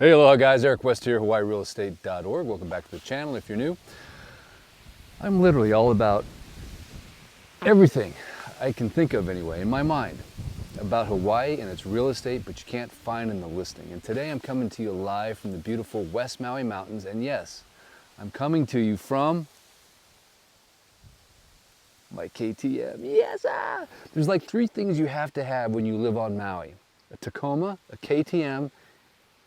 Hey, aloha guys, Eric West here, HawaiiRealEstate.org. Welcome back to the channel if you're new. I'm literally all about everything I can think of anyway, in my mind, about Hawaii and its real estate, but you can't find in the listing. And today I'm coming to you live from the beautiful West Maui Mountains, and yes, I'm coming to you from my KTM. Yes, There's like 3 things you have to have when you live on Maui: a Tacoma, a KTM,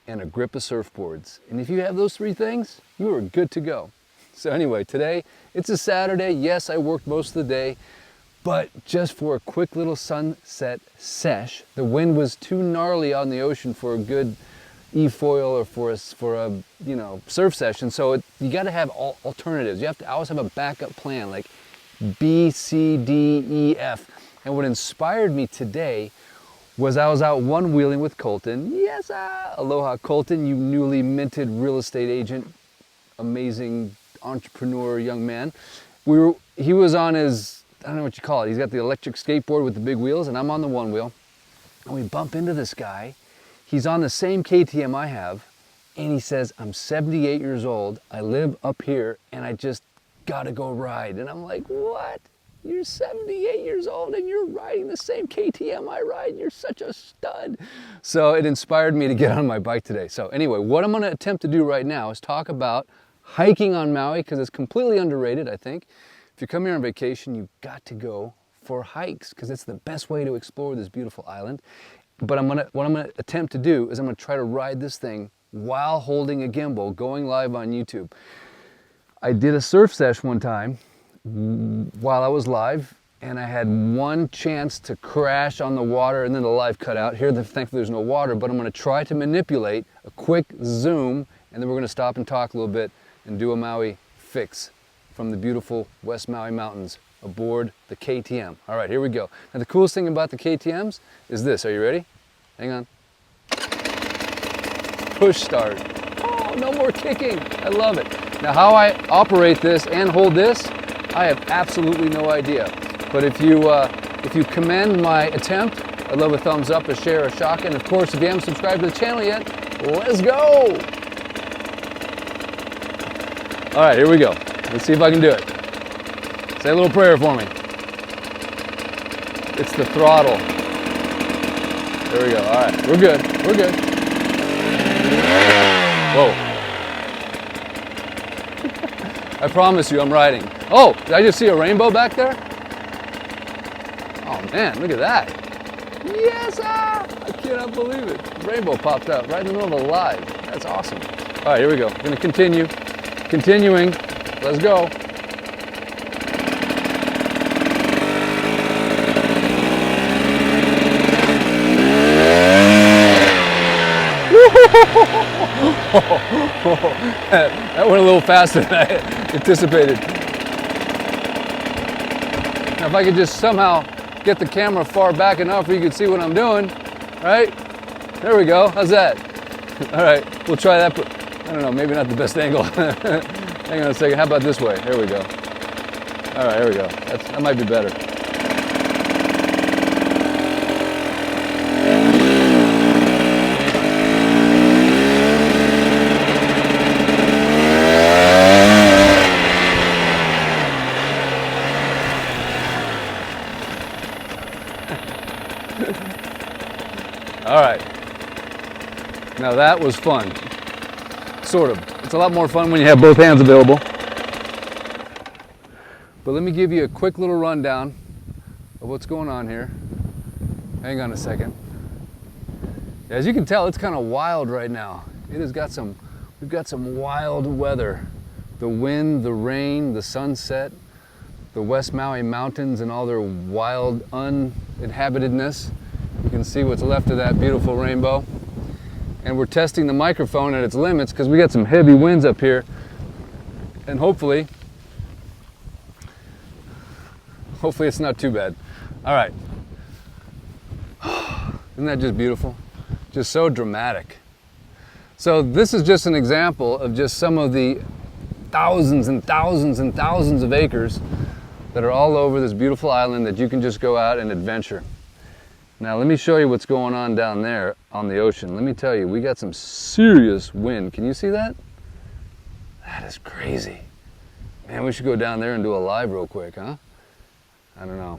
and a grip of surfboards. And if you have those 3 things, you are good to go. So anyway, today, it's a Saturday. Yes, I worked most of the day, but just for a quick little sunset sesh. The wind was too gnarly on the ocean for a good e-foil or for a surf session. So you got to have alternatives. You have to always have a backup plan, like B, C, D, E, F. And what inspired me today was I was out one-wheeling with Colton. Yes, aloha Colton, you newly minted real estate agent, amazing entrepreneur young man. He was on his, I don't know what you call it, he's got the electric skateboard with the big wheels, and I'm on the one wheel. And we bump into this guy. He's on the same KTM I have, and he says, I'm 78 years old, I live up here, and I just gotta go ride. And I'm like, what? You're 78 years old and you're riding the same KTM I ride. You're such a stud. So it inspired me to get on my bike today. So anyway, what I'm gonna attempt to do right now is talk about hiking on Maui, because it's completely underrated, I think. If you come here on vacation, you've got to go for hikes, because it's the best way to explore this beautiful island. But what I'm gonna attempt to do is I'm gonna try to ride this thing while holding a gimbal, going live on YouTube. I did a surf sesh one time while I was live, and I had one chance to crash on the water, and then the live cut out. Here, thankfully there's no water, but I'm gonna try to manipulate a quick zoom, and then we're gonna stop and talk a little bit and do a Maui fix from the beautiful West Maui Mountains aboard the KTM. All right, here we go. Now the coolest thing about the KTMs is this. Are you ready? Hang on. Push start. Oh, no more kicking. I love it. Now how I operate this and hold this, I have absolutely no idea. But if you commend my attempt, I'd love a thumbs up, a share, a shock, and of course, if you haven't subscribed to the channel yet, let's go! All right, here we go. Let's see if I can do it. Say a little prayer for me. It's the throttle. There we go. All right, we're good. We're good. Whoa. I promise you, I'm riding. Oh, did I just see a rainbow back there? Oh man, look at that. Yes, I cannot believe it. Rainbow popped up right in the middle of a live. That's awesome. All right, here we go. We're gonna continue. Continuing. Let's go. That went a little faster than I anticipated. Now if I could just somehow get the camera far back enough where you can see what I'm doing, right? There we go. How's that? All right, we'll try that. I don't know, maybe not the best angle. Hang on a second. How about this way? There we go. All right, here we go. That might be better. All right. Now that was fun. Sort of. It's a lot more fun when you have both hands available. But let me give you a quick little rundown of what's going on here. Hang on a second. As you can tell, it's kind of wild right now. We've got some wild weather. The wind, the rain, the sunset, the West Maui Mountains and all their wild uninhabitedness. You can see what's left of that beautiful rainbow. And we're testing the microphone at its limits because we got some heavy winds up here. And hopefully it's not too bad. All right. Isn't that just beautiful? Just so dramatic. So this is just an example of just some of the thousands and thousands and thousands of acres that are all over this beautiful island that you can just go out and adventure. Now let me show you what's going on down there on the ocean. Let me tell you, we got some serious wind. Can you see that? That is crazy. Man, we should go down there and do a live real quick, huh? I don't know.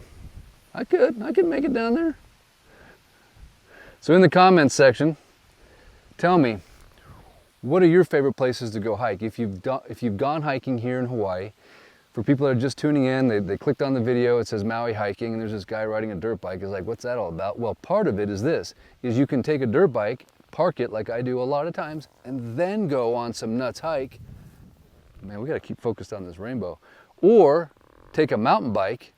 I could make it down there. So in the comments section, tell me, what are your favorite places to go hike? If you've gone hiking here in Hawaii, for people that are just tuning in, they clicked on the video, it says Maui hiking, and there's this guy riding a dirt bike. It's like, what's that all about? Well, part of it is this, is you can take a dirt bike, park it like I do a lot of times, and then go on some nuts hike. Man, we gotta keep focused on this rainbow. Or take a mountain bike,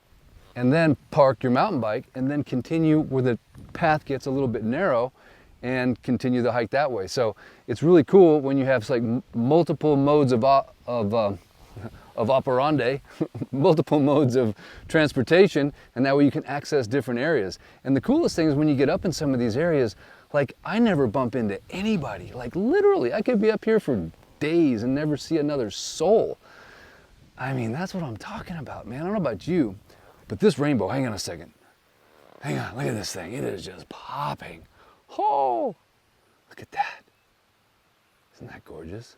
and then park your mountain bike, and then continue where the path gets a little bit narrow, and continue the hike that way. So it's really cool when you have like multiple modes of operandi, multiple modes of transportation, and that way you can access different areas. And the coolest thing is when you get up in some of these areas, like I never bump into anybody. Like literally, I could be up here for days and never see another soul. I mean, that's what I'm talking about, man. I don't know about you, but this rainbow, hang on a second. Hang on, look at this thing. It is just popping. Oh, look at that. Isn't that gorgeous?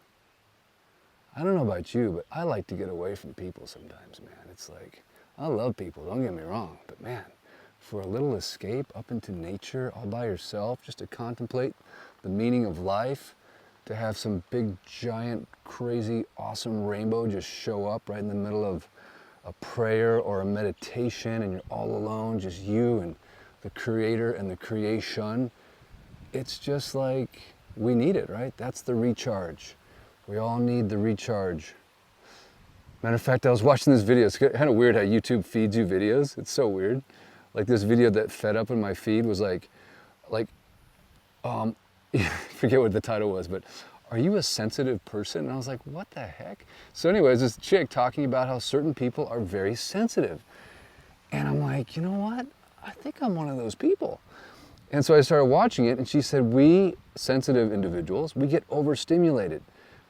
I don't know about you, but I like to get away from people sometimes, man. It's like, I love people, don't get me wrong, but man, for a little escape up into nature all by yourself, just to contemplate the meaning of life, to have some big, giant, crazy, awesome rainbow just show up right in the middle of a prayer or a meditation, and you're all alone, just you and the Creator and the creation. It's just like, we need it, right? That's the recharge. We all need the recharge. Matter of fact, I was watching this video. It's kind of weird how YouTube feeds you videos. It's so weird. Like this video that fed up in my feed was like, I forget what the title was, but are you a sensitive person? And I was like, what the heck? So anyways, this chick talking about how certain people are very sensitive. And I'm like, you know what? I think I'm one of those people. And so I started watching it, and she said, we sensitive individuals, we get overstimulated.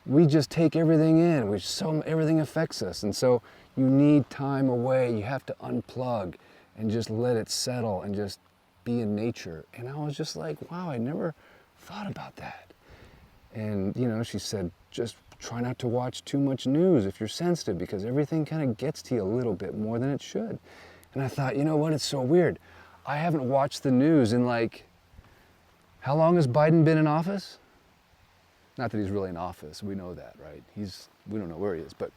We just take everything in, everything affects us. And so you need time away. You have to unplug and just let it settle and just be in nature. And I was just like, wow, I never thought about that. And you know, she said, just try not to watch too much news if you're sensitive, because everything kind of gets to you a little bit more than it should. And I thought, you know what, it's so weird. I haven't watched the news in like, how long has Biden been in office? Not that he's really in office, we know that, right? We don't know where he is, but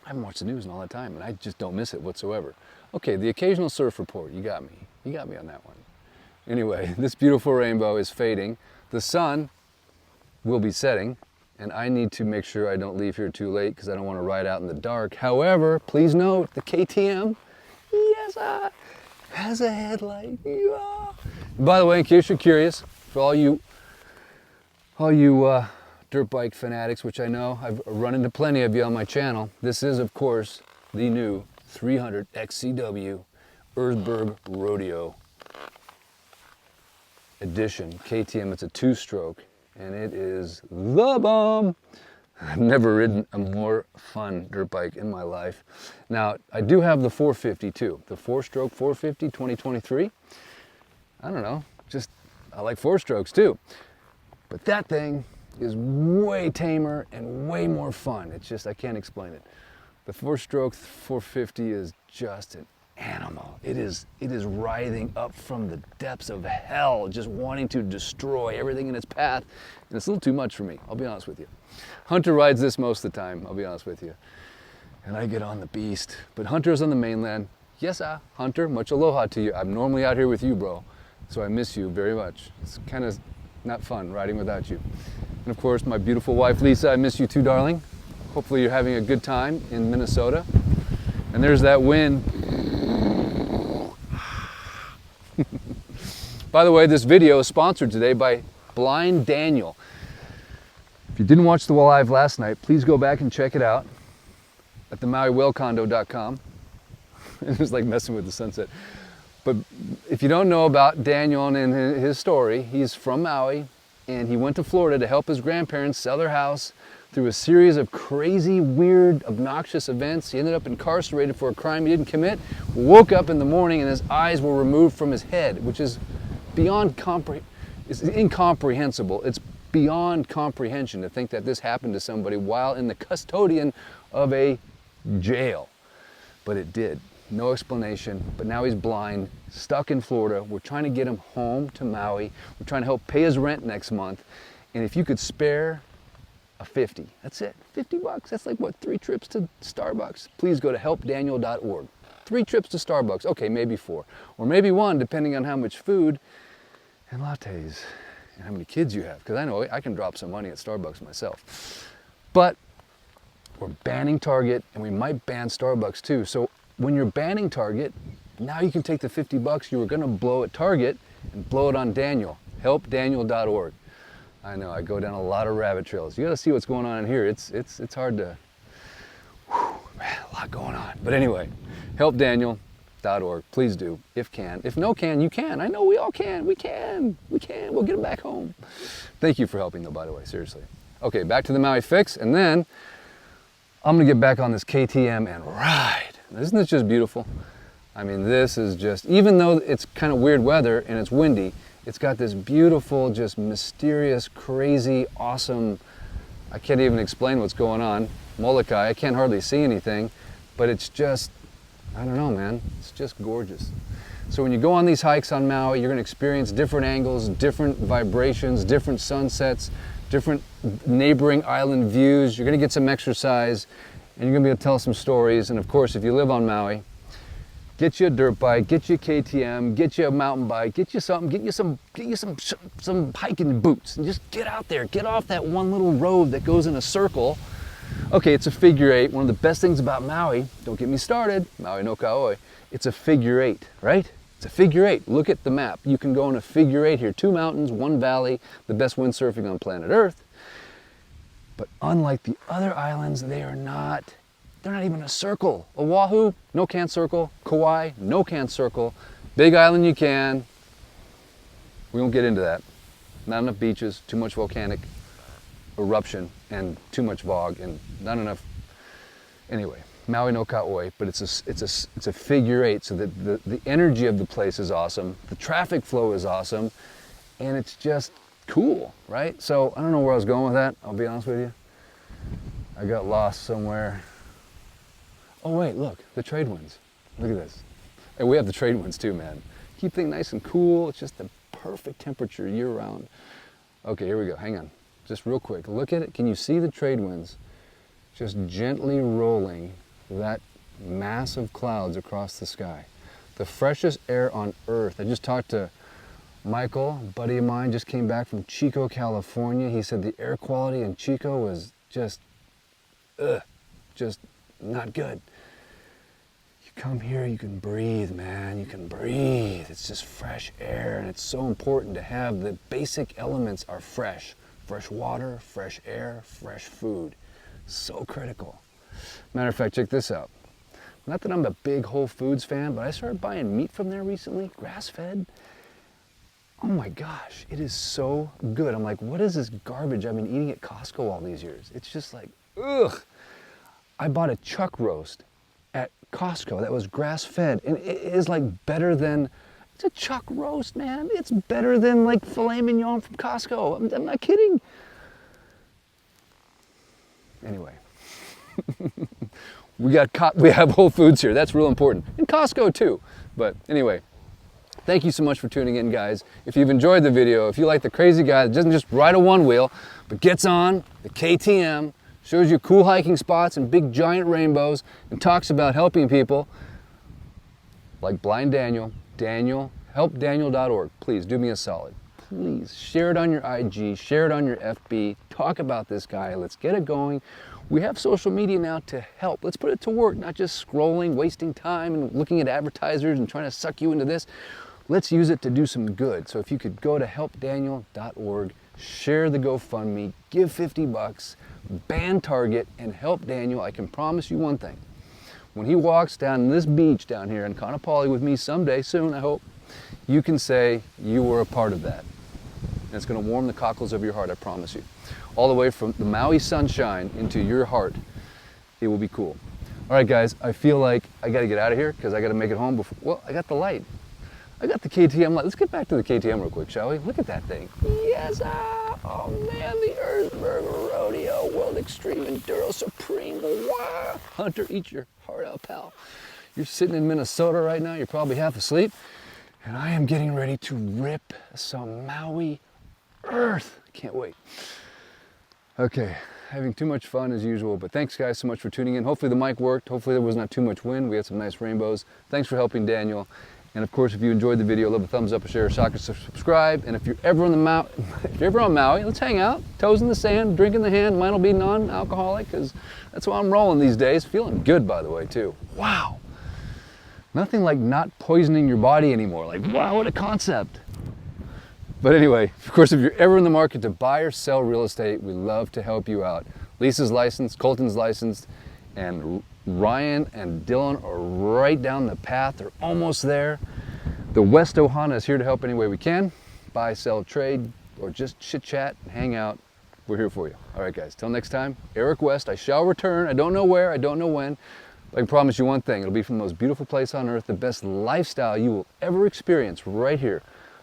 I haven't watched the news in all that time, and I just don't miss it whatsoever. Okay, the occasional surf report, you got me. You got me on that one. Anyway, this beautiful rainbow is fading. The sun will be setting, and I need to make sure I don't leave here too late because I don't want to ride out in the dark. However, please note, the KTM, yes, has a headlight. Yeah. By the way, in case you're curious, for all you dirt bike fanatics, which I know I've run into plenty of you on my channel, this is, of course, the new 300 XCW Earthberg Rodeo Edition KTM. It's a two-stroke, and it is the bomb. I've never ridden a more fun dirt bike in my life. Now, I do have the 450 too, the four-stroke 450 2023. I don't know, I like four strokes too. But that thing is way tamer and way more fun. It's just, I can't explain it. The four-stroke 450 is just an animal. It is writhing up from the depths of hell, just wanting to destroy everything in its path. And it's a little too much for me, I'll be honest with you. Hunter rides this most of the time, I'll be honest with you. And I get on the beast. But Hunter's on the mainland. Yes, Hunter, much aloha to you. I'm normally out here with you, bro. So I miss you very much. It's kind of not fun riding without you. And of course, my beautiful wife, Lisa, I miss you too, darling. Hopefully you're having a good time in Minnesota. And there's that wind. By the way, this video is sponsored today by Blind Daniel. If you didn't watch the live last night, please go back and check it out at the MauiWellCondo.com. It was like messing with the sunset. But if you don't know about Daniel and his story, he's from Maui, and he went to Florida to help his grandparents sell their house through a series of crazy, weird, obnoxious events. He ended up incarcerated for a crime he didn't commit, woke up in the morning and his eyes were removed from his head, which is beyond it's incomprehensible. It's beyond comprehension to think that this happened to somebody while in the custodian of a jail. But it did. No explanation. But now he's blind, stuck in Florida. We're trying to get him home to Maui. We're trying to help pay his rent next month. And if you could spare a 50, that's it, 50 bucks. That's like what, 3 trips to Starbucks? Please go to helpdaniel.org. 3 trips to Starbucks, okay, maybe 4. Or maybe 1, depending on how much food and lattes and how many kids you have. Because I know I can drop some money at Starbucks myself. But we're banning Target, and we might ban Starbucks too. So when you're banning Target, now you can take the 50 bucks you were gonna blow at Target and blow it on Daniel. Helpdaniel.org. I know, I go down a lot of rabbit trails. You gotta see what's going on in here. It's hard to, man, a lot going on. But anyway, helpdaniel.org, please do, if can. If no can, you can. I know we all can, we can. We'll get them back home. Thank you for helping though, by the way, seriously. Okay, back to the Maui fix, and then I'm gonna get back on this KTM and ride. Isn't this just beautiful? I mean, this is just, even though it's kind of weird weather and it's windy, it's got this beautiful, just mysterious, crazy, awesome, I can't even explain what's going on, Molokai. I can't hardly see anything, but it's just, I don't know, man. It's just gorgeous. So when you go on these hikes on Maui, you're gonna experience different angles, different vibrations, different sunsets, different neighboring island views. You're gonna get some exercise, and you're gonna be able to tell some stories. And of course, if you live on Maui, get you a dirt bike, get you a KTM, get you a mountain bike, get you something, get you some hiking boots, and just get out there, get off that one little road that goes in a circle. Okay, it's a figure 8. One of the best things about Maui, don't get me started, Maui no Kauai, it's a figure 8, right? It's a figure 8. Look at the map. You can go in a figure 8 here. 2 mountains, 1 valley, the best windsurfing on planet Earth. But unlike the other islands, they're not even a circle. Oahu, no can circle. Kauai, no can circle. Big island you can. We won't get into that. Not enough beaches, too much volcanic eruption, and too much fog, and not enough. Anyway, Maui no Kauai, but it's a figure 8, so that the energy of the place is awesome. The traffic flow is awesome, and it's just cool, right? So I don't know where I was going with that. I'll be honest with you. I got lost somewhere. Oh wait, look, the trade winds. Look at this. And we have the trade winds too, man. Keep things nice and cool. It's just the perfect temperature year round. Okay, here we go, hang on. Just real quick, look at it. Can you see the trade winds just gently rolling that mass of clouds across the sky? The freshest air on earth. I just talked to Michael, a buddy of mine, just came back from Chico, California. He said the air quality in Chico was just not good. You come here, you can breathe, man. You can breathe. It's just fresh air, and it's so important to have the basic elements are fresh. Fresh water, fresh air, fresh food. So critical. Matter of fact, check this out. Not that I'm a big Whole Foods fan, but I started buying meat from there recently, grass-fed. Oh my gosh, it is so good. I'm like, what is this garbage I've been eating at Costco all these years? It's just like, ugh. I bought a chuck roast at Costco that was grass-fed, and it is like better than, it's a chuck roast, man. It's better than like filet mignon from Costco. I'm not kidding. Anyway, we have Whole Foods here. That's real important. And Costco too. But anyway, thank you so much for tuning in, guys. If you've enjoyed the video, if you like the crazy guy that doesn't just ride a one wheel, but gets on the KTM, shows you cool hiking spots and big giant rainbows, and talks about helping people like Blind Daniel, helpdaniel.org. Please do me a solid. Please share it on your IG, share it on your FB, talk about this guy. Let's get it going. We have social media now to help. Let's put it to work, not just scrolling, wasting time and looking at advertisers and trying to suck you into this. Let's use it to do some good. So if you could go to helpdaniel.org, share the GoFundMe, give 50 bucks, ban Target, and help Daniel. I can promise you one thing. When he walks down this beach down here in Kaanapali with me someday soon, I hope, you can say you were a part of that. And it's going to warm the cockles of your heart, I promise you. All the way from the Maui sunshine into your heart. It will be cool. All right, guys, I feel like I got to get out of here because I got to make it home before, well, I got the light. I got the KTM. Let's get back to the KTM real quick, shall we? Look at that thing. Yes, oh man, the Erzberger Rodeo World Extreme Enduro Supreme. Wow. Hunter, eat your heart out, pal. You're sitting in Minnesota right now. You're probably half asleep. And I am getting ready to rip some Maui earth. Can't wait. Okay, having too much fun as usual, but thanks guys so much for tuning in. Hopefully the mic worked. Hopefully there was not too much wind. We had some nice rainbows. Thanks for helping Daniel. And of course, if you enjoyed the video, leave a thumbs up, a share, a socket, subscribe. And if you're ever on Maui, let's hang out. Toes in the sand, drink in the hand. Mine will be non-alcoholic because that's why I'm rolling these days. Feeling good, by the way, too. Wow. Nothing like not poisoning your body anymore. Like, wow, what a concept. But anyway, of course, if you're ever in the market to buy or sell real estate, we love to help you out. Lisa's licensed, Colton's licensed, and Ryan and Dylan are right down the path. They're almost there. The West Ohana is here to help any way we can. Buy, sell, trade, or just chit chat and hang out. We're here for you. All right, guys, till next time, Eric West. I shall return. I don't know where, I don't know when. But I can promise you one thing. It'll be from the most beautiful place on earth, the best lifestyle you will ever experience right here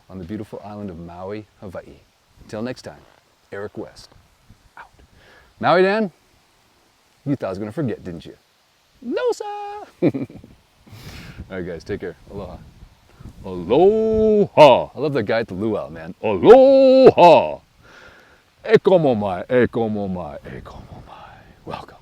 on the beautiful island of Maui, Hawaii. Until next time, Eric West, out. Maui Dan, you thought I was going to forget, didn't you? No, sir. All right, guys, take care. Aloha. Aloha. I love that guy at the luau, man. Aloha. E como mai, e como mai, e como mai. Welcome.